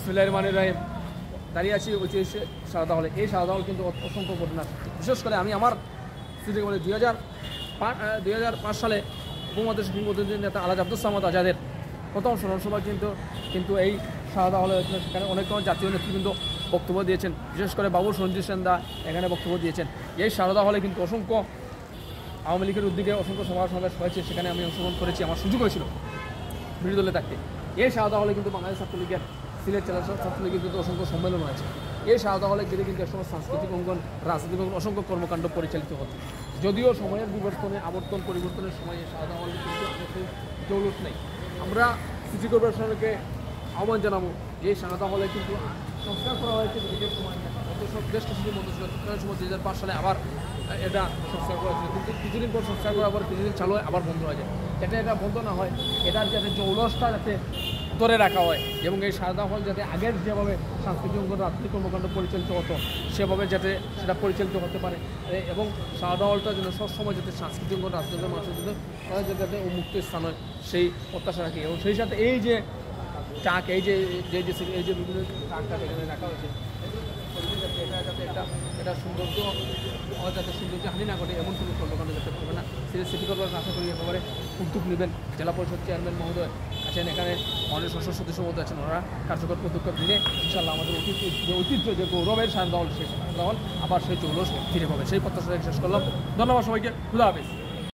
বিসমিল্লাহির দাঁড়িয়ে আছি ঐতিহাসিক সারদা হলে। এই সারদা হল কিন্তু অসংখ্য ঘটনা, বিশেষ করে আমি আমার স্মৃতি বলে 2005 সালে উপমহাদেশের কিংবদন্তি নেতা আলহাজ আব্দুস সামাদ আজাদের প্রথম স্মরণ সভা কিন্তু এই সারদা হলে হয়েছিল। সেখানে অনেক জাতীয় নেতৃবৃন্দ বক্তব্য দিয়েছেন, বিশেষ করে বাবু সঞ্জিত সেনদা এখানে বক্তব্য দিয়েছেন। এই সারদা হলে কিন্তু অসংখ্য আওয়ামী লীগের উদ্যোগে অসংখ্য সভা সমাবেশ হয়েছে, সেখানে আমি অংশগ্রহণ করেছি, আমার সুযোগ হয়েছিল বিরোধী দলে থাকতে। এই সারদা হলে কিন্তু বাংলাদেশ ছাত্রলীগের সিলেট জেলা ছাত্রলীগের কিন্তু অসংখ্য সম্মেলন হয়েছে। এই সারদা হলে গেলে কিন্তু একসময় সাংস্কৃতিক অঙ্গন, রাজনৈতিক অঙ্গন, অসংখ্য কর্মকাণ্ড পরিচালিত হতো। যদিও সময়ের পরিবর্তনের সময় এই সারদা হলে কিন্তু আমাদের জৌলুস নেই। আমরা সিটি কর্পোরেশনকে আহ্বান জানাবো যে এই সারদা হলে কিন্তু সংস্কার করা হয়েছে ব্রিটিশের সময়, বেশ কিছুদিন বন্ধ ছিল। তৎকালীন সময় 2005 সালে আবার এটা সংস্কার করা হয়েছিল, কিন্তু কিছুদিন পর সংস্কার করার পর কিছুদিন চালু হয় আবার বন্ধ হয়ে যায়। যাতে এটা বন্ধ না হয়, এটার যাতে জৌলসটা যাতে ধরে রাখা হয় এবং এই সারদা হল যাতে আগের যেভাবে সাংস্কৃতিক অঙ্গন, রাজনৈতিক কর্মকাণ্ড পরিচালিত হতো সেভাবে যাতে সেটা পরিচালিত হতে পারে এবং সারদা হলটা যেন সবসময় যাতে সাংস্কৃতিক অঙ্গন, রাজনৈতিক মানুষের যাতে উন্মুক্ত স্থান হয় সেই প্রত্যাশা রাখি। এবং সেই সাথে এই যে ট্রাক, এই যে বিভিন্ন ট্রাকটা এখানে রাখা হয়েছে, এটা সৌন্দর্য যাতে সৌন্দর্য হানি না ঘটে এমন কোনো কর্মকাণ্ড যাতে করবে না। সিটি কর্পোরেশন আশা করি একেবারে উদ্যোগ নেবেন। জেলা পরিষদ চেয়ারম্যান মহোদয় আছেন, এখানে অনেক সংসদ সদস্য মহোদয় আছেন, ওনারা কার্যকর পদক্ষেপ নিলে ইনশাআল্লাহ আমাদের ঐতিহ্য যে গৌরবের সারদা হল সেই সারদা হল আবার সেই জৌলস ফিরে পাবে, সেই প্রত্যাশা শেষ করলাম। ধন্যবাদ সবাইকে, খুদা হাফেজ।